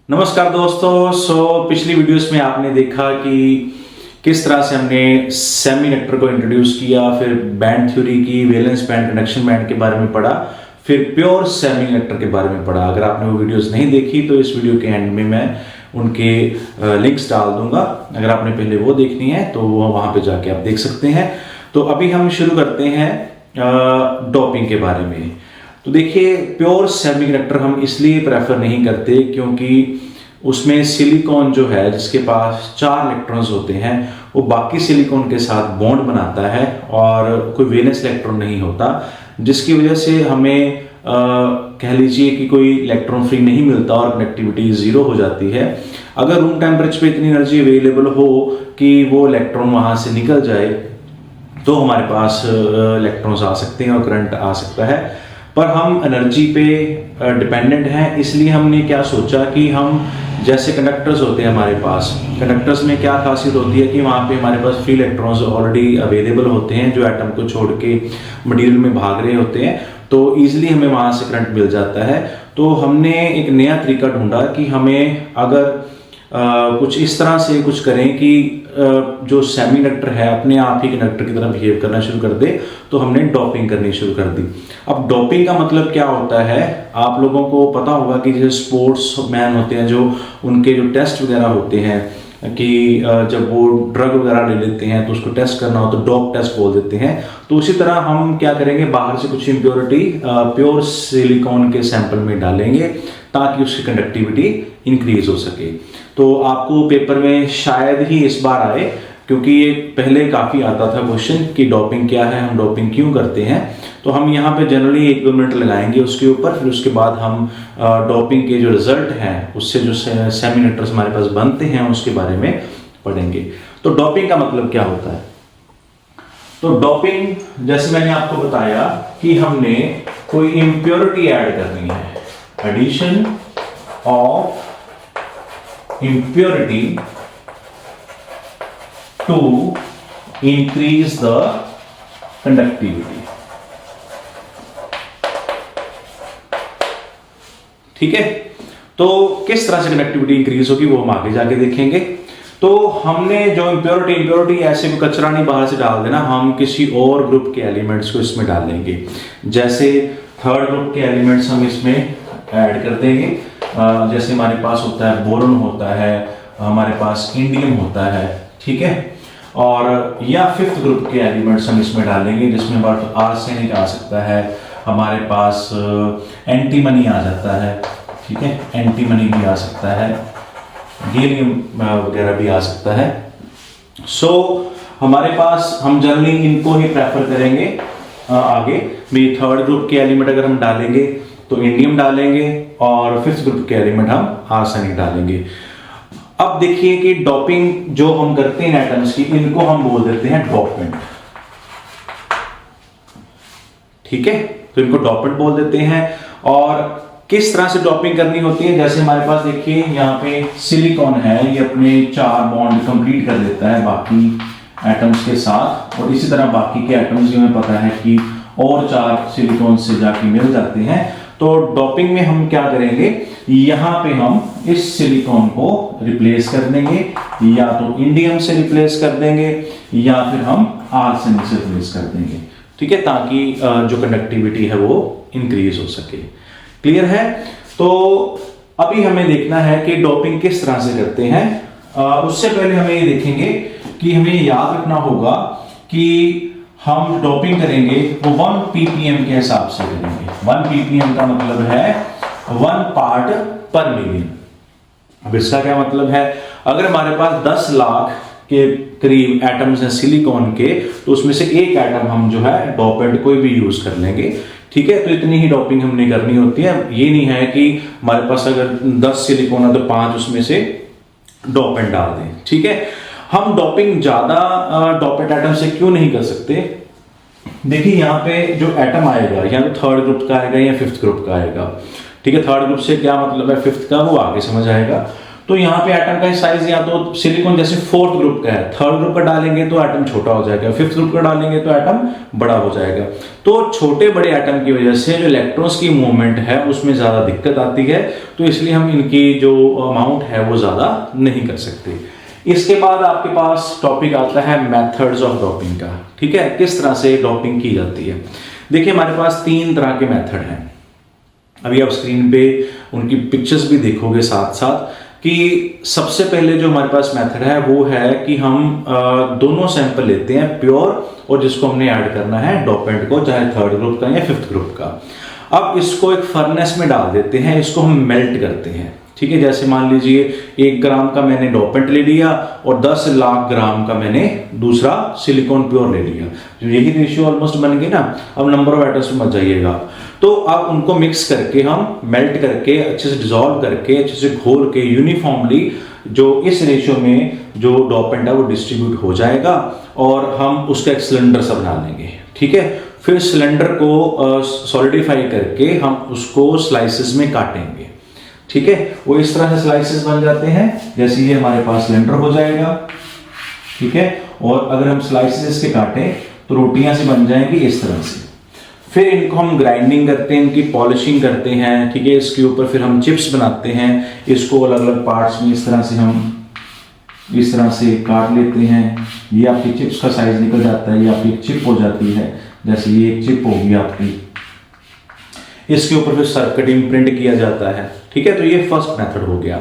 नमस्कार दोस्तों। पिछली वीडियोस में आपने देखा कि किस तरह से हमने सेमी कंडक्टर को इंट्रोड्यूस किया, फिर बैंड थ्योरी की, वैलेंस बैंड, कंडक्शन बैंड के बारे में पढ़ा, फिर प्योर सेमी कंडक्टर के बारे में पढ़ा। अगर आपने वो वीडियोस नहीं देखी तो इस वीडियो के एंड में मैं उनके लिंक्स डाल दूंगा। अगर आपने पहले वो देखनी है तो वो वहां पे जाके आप देख सकते हैं। तो अभी हम शुरू करते हैं डोपिंग के बारे में। तो देखिए, प्योर सेमीकंडक्टर हम इसलिए प्रेफर नहीं करते क्योंकि उसमें सिलिकॉन जो है, जिसके पास 4 इलेक्ट्रॉन्स होते हैं, वो बाकी सिलिकॉन के साथ बॉन्ड बनाता है और कोई वैलेंस इलेक्ट्रॉन नहीं होता, जिसकी वजह से हमें कह लीजिए कि कोई इलेक्ट्रॉन फ्री नहीं मिलता और कनेक्टिविटी जीरो हो जाती है। अगर रूम टेम्परेचर पे इतनी एनर्जी अवेलेबल हो कि वो इलेक्ट्रॉन वहां से निकल जाए तो हमारे पास इलेक्ट्रॉन्स आ सकते हैं और करंट आ सकता है। पर हम एनर्जी पे डिपेंडेंट हैं, इसलिए हमने क्या सोचा कि हम जैसे कंडक्टर्स होते हैं हमारे पास, कंडक्टर्स में क्या खासियत होती है कि वहाँ पे हमारे पास फ्री इलेक्ट्रॉन्स ऑलरेडी अवेलेबल होते हैं जो एटम को छोड़ के मटेरियल में भाग रहे होते हैं, तो ईजिली हमें वहाँ से करंट मिल जाता है। तो हमने एक नया तरीका ढूंढा कि हमें अगर कुछ इस तरह से कुछ करें कि जो सेमी कंडक्टर है अपने आप ही कंडक्टर की तरह बिहेव करना शुरू कर दे, तो हमने डोपिंग करनी शुरू कर दी। अब डोपिंग का मतलब क्या होता है, आप लोगों को पता होगा कि जैसे स्पोर्ट्स मैन होते हैं, जो उनके जो टेस्ट वगैरह होते हैं कि जब वो ड्रग वगैरह ले लेते हैं तो उसको टेस्ट करना हो तो डोप टेस्ट बोल देते हैं। तो उसी तरह हम क्या करेंगे, बाहर से कुछ इम्प्योरिटी प्योर सिलिकॉन के सैंपल में डालेंगे ताकि उसकी कंडक्टिविटी इंक्रीज हो सके। तो आपको पेपर में शायद ही इस बार आए, क्योंकि ये पहले काफ़ी आता था क्वेश्चन कि डोपिंग क्या है, हम डोपिंग क्यों करते हैं। तो हम यहाँ पे जनरली 1-2 मिनट लगाएंगे उसके ऊपर, फिर उसके बाद हम डोपिंग के जो रिजल्ट हैं, उससे जो सेमी कंडक्टर्स हमारे पास बनते हैं उसके बारे में पढ़ेंगे। तो डोपिंग का मतलब क्या होता है? तो डोपिंग, जैसे मैंने आपको बताया कि हमने कोई इम्प्योरिटी ऐड करनी है, addition of impurity to increase the conductivity। ठीक है, तो किस तरह से कंडक्टिविटी इंक्रीज होगी वो हम आगे जाके देखेंगे। तो हमने जो इम्प्योरिटी ऐसे कोई कचरा नहीं बाहर से डाल देना, हम किसी और ग्रुप के एलिमेंट्स को इसमें डालेंगे। जैसे थर्ड ग्रुप के एलिमेंट्स हम इसमें ऐड कर देंगे। जैसे हमारे पास होता है बोरॉन होता है, हमारे पास इंडियम होता है, ठीक है। और या फिफ्थ ग्रुप के एलिमेंट्स हम इसमें डालेंगे, जिसमें हमारे पास आर्सेनिक आ सकता है, हमारे पास एंटीमनी आ जाता है, ठीक है, एंटीमनी भी आ सकता है, गैलियम वगैरह भी आ सकता है। सो हमारे पास हम जनरली इनको ही प्रेफर करेंगे। आगे भी थर्ड ग्रुप के एलिमेंट अगर हम डालेंगे तो इंडियम डालेंगे और फिफ्थ ग्रुप के एलिमेंट हम आर्सेनिक डालेंगे। अब देखिए कि डोपिंग जो हम करते हैं एटम्स की, इनको हम बोल देते हैं डोपेंट, ठीक है। तो इनको डोपेंट बोल देते हैं। और किस तरह से डोपिंग करनी होती है, जैसे हमारे पास देखिए यहाँ पे सिलिकॉन है, ये अपने 4 बॉन्ड कंप्लीट कर देता है बाकी एटम्स के साथ, और इसी तरह बाकी के एटम्स हमें पता है कि और 4 सिलिकॉन से जाके मिल जाते हैं। तो डोपिंग में हम क्या करेंगे, यहां पे हम इस सिलिकॉन को रिप्लेस कर देंगे, या तो इंडियम से रिप्लेस कर देंगे या फिर हम आर्सेनिक से रिप्लेस कर देंगे, ठीक है, ताकि जो कंडक्टिविटी है वो इंक्रीज हो सके। क्लियर है? तो अभी हमें देखना है कि डोपिंग किस तरह से करते हैं। उससे पहले हमें ये देखेंगे कि हमें याद रखना होगा कि हम डोपिंग करेंगे वो 1 ppm के हिसाब से करेंगे। 1 ppm का मतलब है 1 पार्ट पर मिलियन। अब इसका क्या मतलब है, अगर हमारे पास 10 लाख के करीब एटम्स हैं सिलिकॉन के, तो उसमें से एक एटम हम जो है डोपेंट कोई भी यूज कर लेंगे, ठीक है। तो इतनी ही डोपिंग हमने करनी होती है। ये नहीं है कि हमारे पास अगर 10 सिलिकॉन है तो 5 उसमें से डोपेंट डाल दें, ठीक है। हम डोपिंग ज्यादा डोपेंट एटम से क्यों नहीं कर सकते? देखिए यहाँ पे जो एटम आएगा, या तो थर्ड ग्रुप का आएगा या फिफ्थ ग्रुप का आएगा, ठीक है। थर्ड ग्रुप से क्या मतलब है, फिफ्थ का, वो आगे समझ आएगा। तो यहाँ पे एटम का साइज या तो सिलिकॉन जैसे 4th ग्रुप का है, 3rd ग्रुप का डालेंगे तो एटम छोटा हो जाएगा, 5th ग्रुप का डालेंगे तो एटम बड़ा हो जाएगा। तो छोटे बड़े एटम की वजह से जो इलेक्ट्रॉन्स की मूवमेंट है उसमें ज्यादा दिक्कत आती है, तो इसलिए हम इनकी जो अमाउंट है वो ज्यादा नहीं कर सकते। इसके बाद आपके पास टॉपिक आता है मेथड्स ऑफ डोपिंग का। ठीक है, किस तरह से डोपिंग की जाती है। देखिए हमारे पास 3 तरह के मेथड हैं, अभी आप स्क्रीन पे उनकी पिक्चर्स भी देखोगे साथ साथ कि सबसे पहले जो हमारे पास मेथड है वो है कि हम दोनों सैंपल लेते हैं, प्योर और जिसको हमने ऐड करना है डोपेंट को, चाहे 3rd ग्रुप का या 5th ग्रुप का। अब इसको एक फर्नेस में डाल देते हैं, इसको हम मेल्ट करते हैं। ठीक है, जैसे मान लीजिए 1 ग्राम का मैंने डोपेंट ले लिया और 10 लाख ग्राम का मैंने दूसरा सिलिकॉन प्योर ले लिया, जो यही रेशियो ऑलमोस्ट बन गई ना। अब नंबर ऑफ एटम्स में मत जाइएगा। तो अब उनको मिक्स करके हम मेल्ट करके अच्छे से डिसॉल्व करके अच्छे से घोल के यूनिफॉर्मली जो इस रेशियो में जो डोपेंट है वो डिस्ट्रीब्यूट हो जाएगा और हम उसका एक सिलेंडर सा बना लेंगे। ठीक है, फिर सिलेंडर को सॉलिडिफाई करके हम उसको स्लाइसेस में काटेंगे। ठीक है, वो इस तरह से स्लाइसेस बन जाते हैं, जैसे ये हमारे पास सिलेंडर हो जाएगा। ठीक है, और अगर हम स्लाइसेस इसके काटें तो रोटियां से बन जाएंगी इस तरह से। फिर इनको हम ग्राइंडिंग करते हैं, इनकी पॉलिशिंग करते हैं। ठीक है, इसके ऊपर फिर हम चिप्स बनाते हैं, इसको अलग अलग पार्ट्स में इस तरह से हम इस तरह से काट लेते हैं। ये आपकी चिप्स का साइज निकल जाता है, ये आपकी एक चिप हो जाती है, जैसे ये एक चिप होगी आपकी। इसके ऊपर फिर सर्किट इम्प्रिंट किया जाता है। ठीक है, तो ये फर्स्ट मेथड हो गया।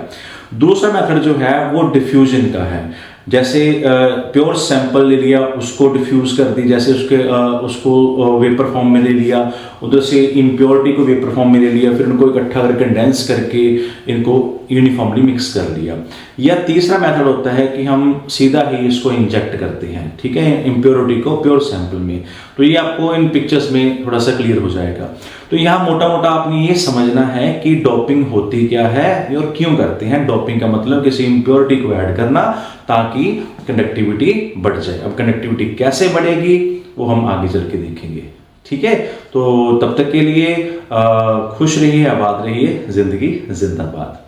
दूसरा मेथड जो है वो डिफ्यूजन का है। जैसे प्योर सैंपल ले लिया, उसको डिफ्यूज कर दी, जैसे उसको वेपर फॉर्म में ले लिया, उधर से इम्प्योरिटी को वेपर फॉर्म में ले लिया, फिर उनको इकट्ठा करके कंडेंस करके इनको यूनिफॉर्मली मिक्स कर दिया। या तीसरा मेथड होता है कि हम सीधा ही इसको इंजेक्ट करते हैं। ठीक है, इम्प्योरिटी को प्योर सैंपल में। तो ये आपको इन पिक्चर्स में थोड़ा सा क्लियर हो जाएगा। तो यहाँ मोटा मोटा आपने ये समझना है कि डोपिंग होती क्या है और क्यों करते हैं। डोपिंग का मतलब किसी इम्प्योरिटी को ऐड करना ताकि कंडक्टिविटी बढ़ जाए। अब कंडक्टिविटी कैसे बढ़ेगी वो हम आगे चल के देखेंगे। ठीक है, तो तब तक के लिए खुश रहिए, आबाद रहिए, जिंदगी जिंदाबाद।